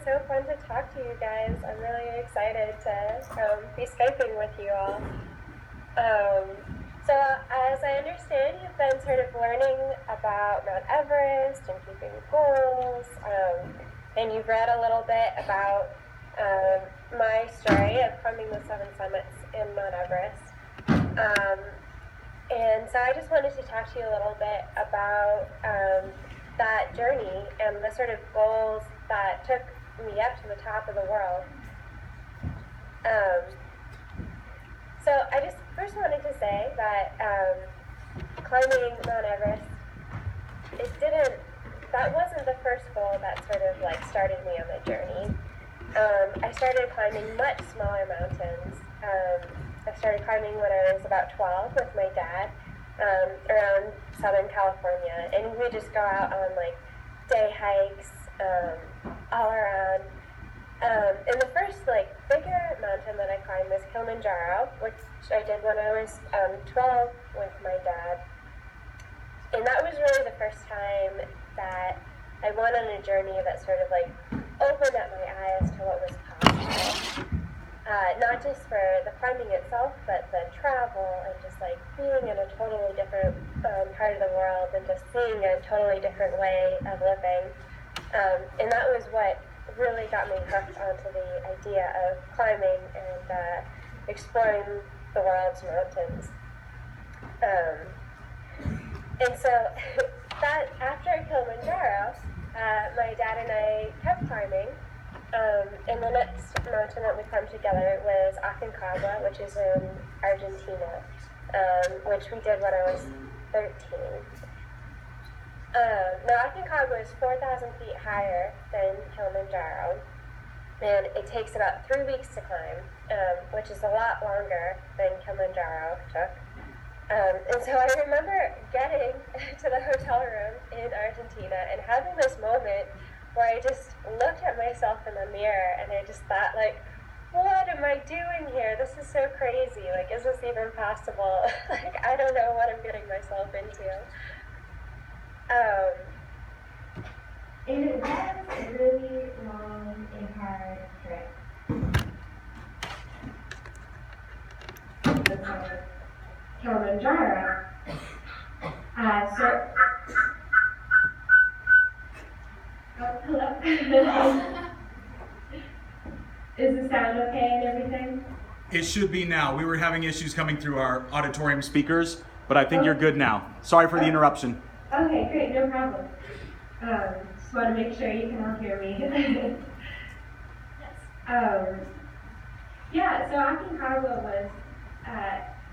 so fun to talk to you guys. I'm really excited to be Skyping with you all. So as I understand, you've been sort of learning about Mount Everest and keeping goals, and you've read a little bit about my story of climbing the 7 summits in Mount Everest. And so I just wanted to talk to you a little bit about that journey and the sort of goals that took me up to the top of the world. So I just first wanted to say that climbing Mount Everest, that wasn't the first goal that sort of like started me on the journey. I started climbing much smaller mountains. I started climbing when I was about 12 with my dad around Southern California, and we just go out on like day hikes all around. And the first like bigger mountain that I climbed was Kilimanjaro, which I did when I was 12 with my dad. And that was really the first time that I went on a journey that sort of like opened up my eyes to what was possible. Not just for the climbing itself, but the travel and just like being in a totally different part of the world and just seeing a totally different way of living. And that was what really got me hooked onto the idea of climbing and exploring the world's mountains. And so that after Kilimanjaro, my dad and I kept climbing. And the next mountain that we climbed together was Aconcagua, which is in Argentina, which we did when I was 13. Now Aconcagua is 4,000 feet higher than Kilimanjaro, and it takes about 3 weeks to climb, which is a lot longer than Kilimanjaro took. And so I remember getting to the hotel room in Argentina and having this moment where I just looked at myself in the mirror and I just thought, like, what am I doing here? This is so crazy. Like, is this even possible? Like, I don't know what I'm getting myself into. And it was a really long and hard trip. Kilimanjaro. Hello. Is the sound okay and everything? It should be now. We were having issues coming through our auditorium speakers, but I think you're good now. Sorry for the interruption. Okay, great, no problem. Just want to make sure you can all hear me. Yeah, so Aconcagua was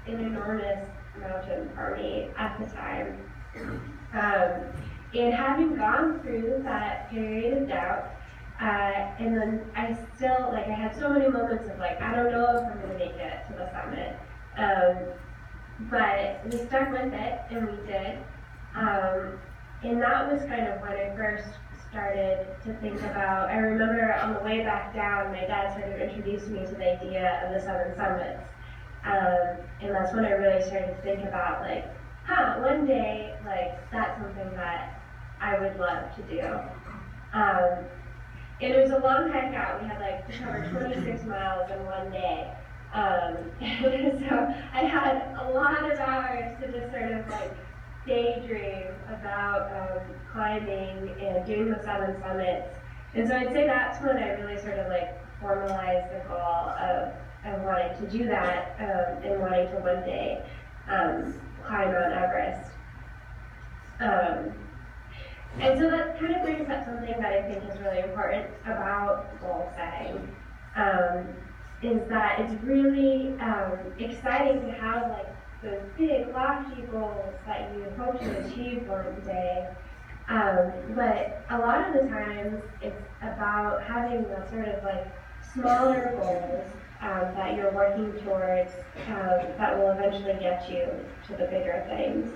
an enormous mountain for me at the time. And having gone through that period of doubt, and then I still, like, I had so many moments of, like, I don't know if I'm going to make it to the summit. But we stuck with it, and we did. And that was kind of when I first started to think about, I remember on the way back down, my dad sort of introduced me to the idea of the 7 summits. And that's when I really started to think about, like, one day, like, that's something that I would love to do. And it was a long hike out. We had, like, to cover 26 miles in one day. So I had a lot of hours to just sort of, like, daydream about climbing and doing the 7 summits. And so I'd say that's when I really sort of, like, formalized the goal of wanting to do that and wanting to one day climb Mount Everest. And so that kind of brings up something that I think is really important about goal setting, is that it's really exciting to have like those big, lofty goals that you hope to achieve one day. But a lot of the times it's about having the sort of like smaller goals that you're working towards that will eventually get you to the bigger things.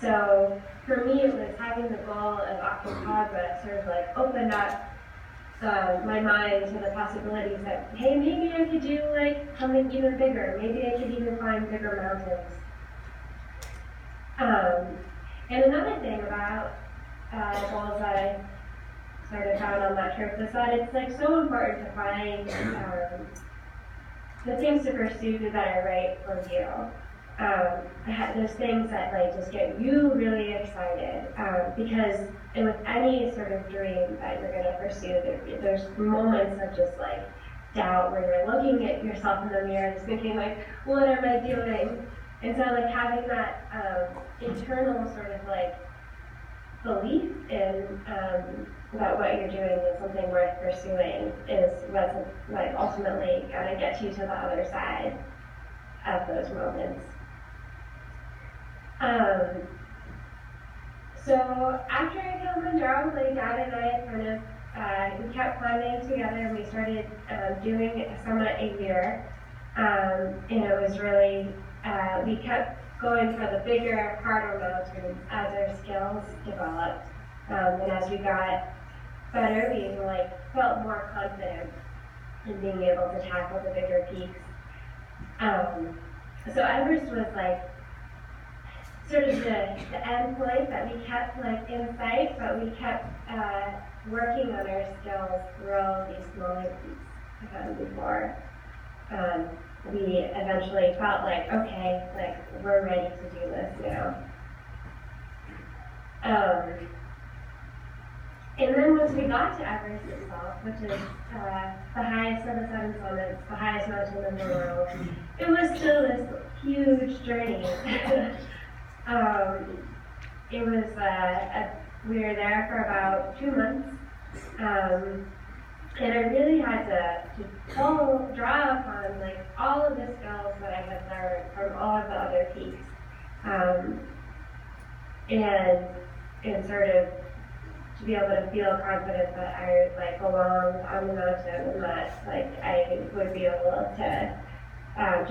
So for me, it was having the goal of Aconcagua sort of like opened up my mind to the possibilities that, hey, maybe I could do like something even bigger. Maybe I could even climb bigger mountains. And another thing about goals that I sort of found on that trip was that it's like so important to find the things to pursue that are right for you. Those things that like just get you really excited, because with any sort of dream that you're going to pursue, there's moments of just like doubt where you're looking at yourself in the mirror and just thinking like, what am I doing? And so like having that internal sort of like belief in that what you're doing is something worth pursuing is what's like ultimately gonna get you to the other side of those moments. So after Kilimanjaro, my dad and I kind of we kept climbing together, and we started doing a summit a year. And it was really we kept going for the bigger, harder mountains as our skills developed, and as we got better, we like felt more confident in being able to tackle the bigger peaks. So Everest was like sort of the end point that we kept like in sight, but we kept working on our skills through all these smaller peaks before we eventually felt like, okay, like we're ready to do this now. And then once we got to Everest itself, which is the highest of the 7 summits, the highest mountain in the world, it was still this huge journey. It was, we were there for about 2 months, and I really had to draw upon like all of the skills that I had learned from all of the other peaks, and sort of to be able to feel confident that I like belonged on the mountain and that like I would be able to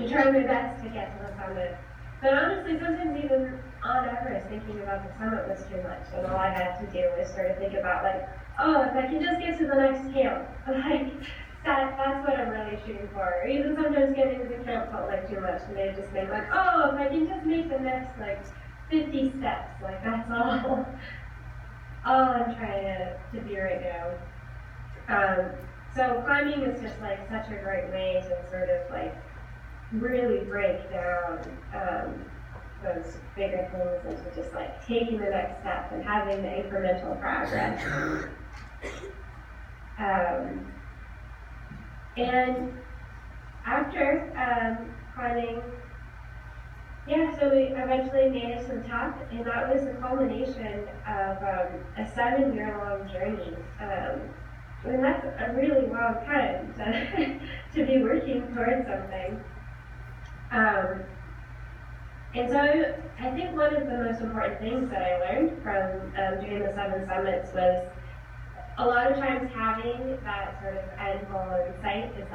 try my best to get to the summit. But honestly, sometimes even on Everest, thinking about the summit was too much, and all I had to do was sort of think about like, oh, if I can just get to the next camp, like that's what I'm really shooting for. Or even sometimes getting to the camp felt like too much, and they'd just think like, oh, if I can just make the next like 50 steps, like that's all I'm trying to do right now. So climbing is just like such a great way to sort of like really break down those bigger things into just like taking the next step and having the incremental progress. And after climbing, so we eventually made it to the top, and that was the culmination of a 7-year-long journey. And that's a really long time to be working towards something. And so I think one of the most important things that I learned from doing the 7 summits was a lot of times having that sort of end goal in sight is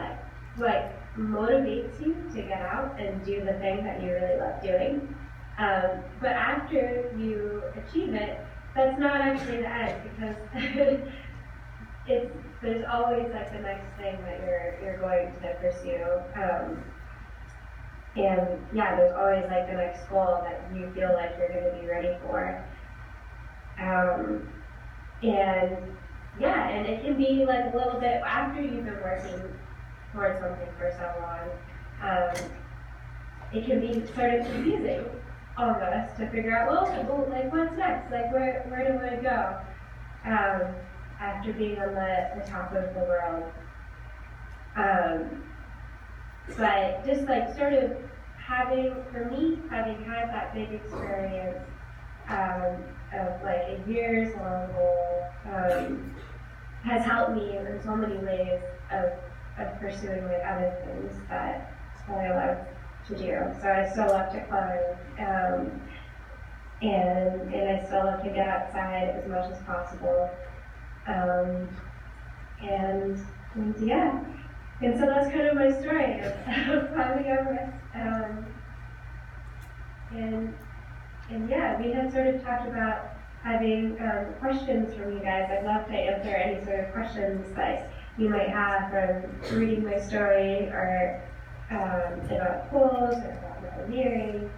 like motivates you to get out and do the thing that you really love doing. But after you achieve it, that's not actually the end, because there's always like the next thing that you're going to pursue. And there's always like the next goal that you feel like you're going to be ready for. And it can be like a little bit after you've been working towards something for so long. It can be sort of confusing almost to figure out, well, like what's next? Like where do I go after being on the top of the world? But just like sort of having had that big experience of like a year's long goal has helped me in so many ways of pursuing like other things that I love to do. So I still love to climb, and I still love to get outside as much as possible. And so that's kind of my story of climbing Everest. We had sort of talked about having questions from you guys. I'd love to answer any sort of questions that you might have from reading my story, or about pools, or about mountaineering.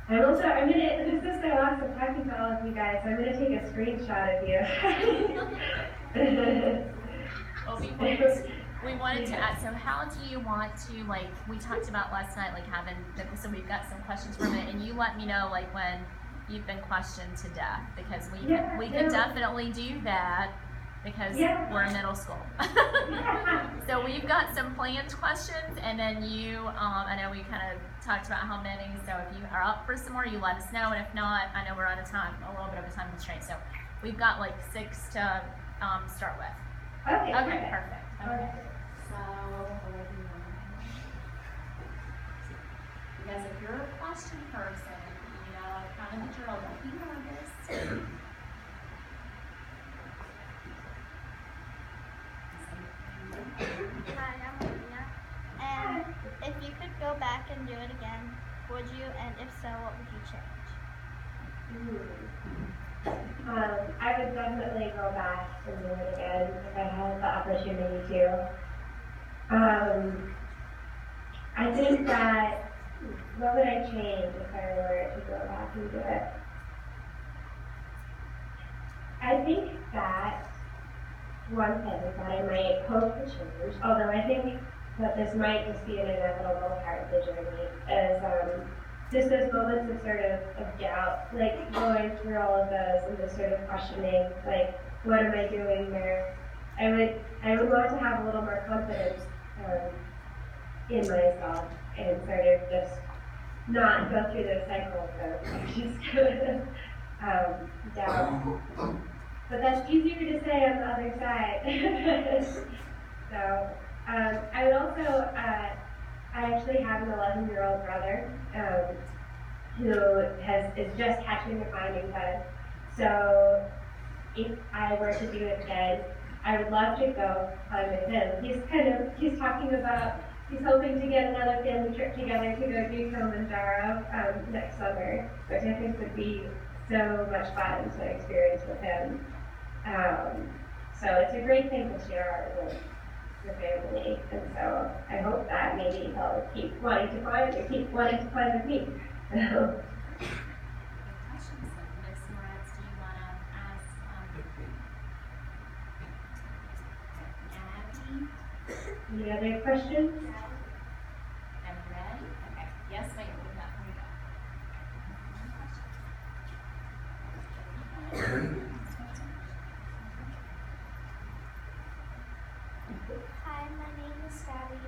this is so awesome talking to all of you guys. I'm gonna take a screenshot of you. Well, we wanted to ask, so how do you want to, like, we talked about last night, like having, so we've got some questions from it, and you let me know, like, when you've been questioned to death, because we can definitely do that, because we're in middle school. So we've got some planned questions, and then you, I know we kind of talked about how many, so if you are up for some more, you let us know, and if not, I know we're out of time, a little bit of a time constraint, so we've got like 6 to start with. Okay, Perfect. Okay. So, because if you're a question person, you know, kind of the drill, don't be nervous. Hi, I'm Olivia. And if you could go back and do it again, would you? And if so, what would you change? I would definitely go back and do it again if I had the opportunity to. I think that, what would I change if I were to go back and do it? I think that one thing that I might hope to change, although I think that this might just be an inevitable part of the journey, is just those moments of sort of doubt, like going through all of those and just sort of questioning, like, what am I doing there? I would want to have a little more confidence in myself and sort of just not go through those cycles of just doubt. But that's easier to say on the other side. So I would also, I actually have an 11-year-old brother who is just catching the climbing bug. So if I were to do it again, I would love to go climb with him. He's talking about, he's hoping to get another family trip together to go do Kilimanjaro next summer, which I think would be so much fun to experience with him. So it's a great thing to share with your family, and so I hope that maybe he'll keep wanting to climb with me. Questions, Miss Moretz, do you want to ask Abby? Any other questions? Are you ready? Okay. Yes, ma'am. Here we go. Hi, my name is Gabby.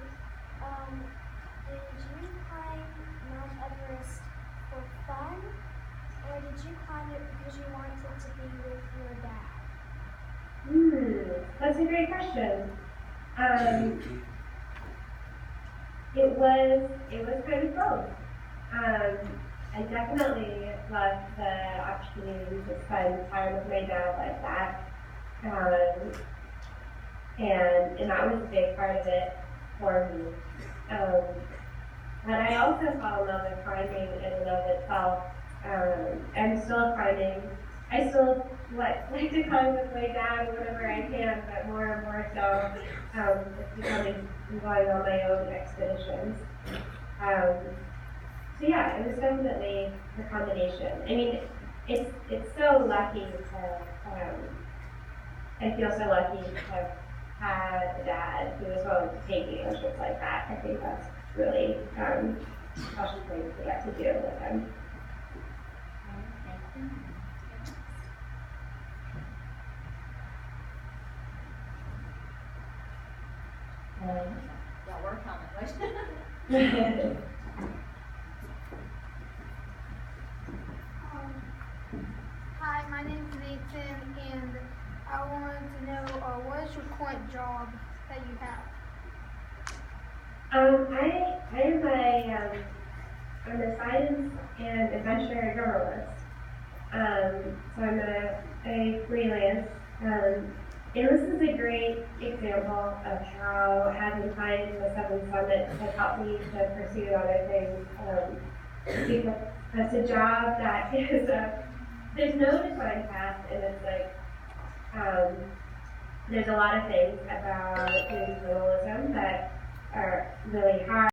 Did you climb Mount Everest for fun, or did you climb it because you wanted to be with your dad? That's a great question. It was kind of both. I definitely loved the opportunity to spend time with my dad like that. And that was a big part of it for me. But I also fell in love with climbing in and of itself. I'm still climbing. I still like to climb with my dad whenever I can, but more and more so, I'm going on my own expeditions. So yeah, it was definitely the combination. I mean, it's so lucky to, I feel so lucky to have had a dad who was willing to take me on trips like that. I think that's really special thing to get to do with him. Y'all work on it. Hi, my name is Nathan, and I wanted to know what is your current job that you have? I'm a science and adventure journalist. So I'm a freelance. And this is a great example of how having time in the Seven Summits has helped me to pursue other things. Because that's a job that is there's no defined path, and it's like there's a lot of things about doing journalism that are really hard.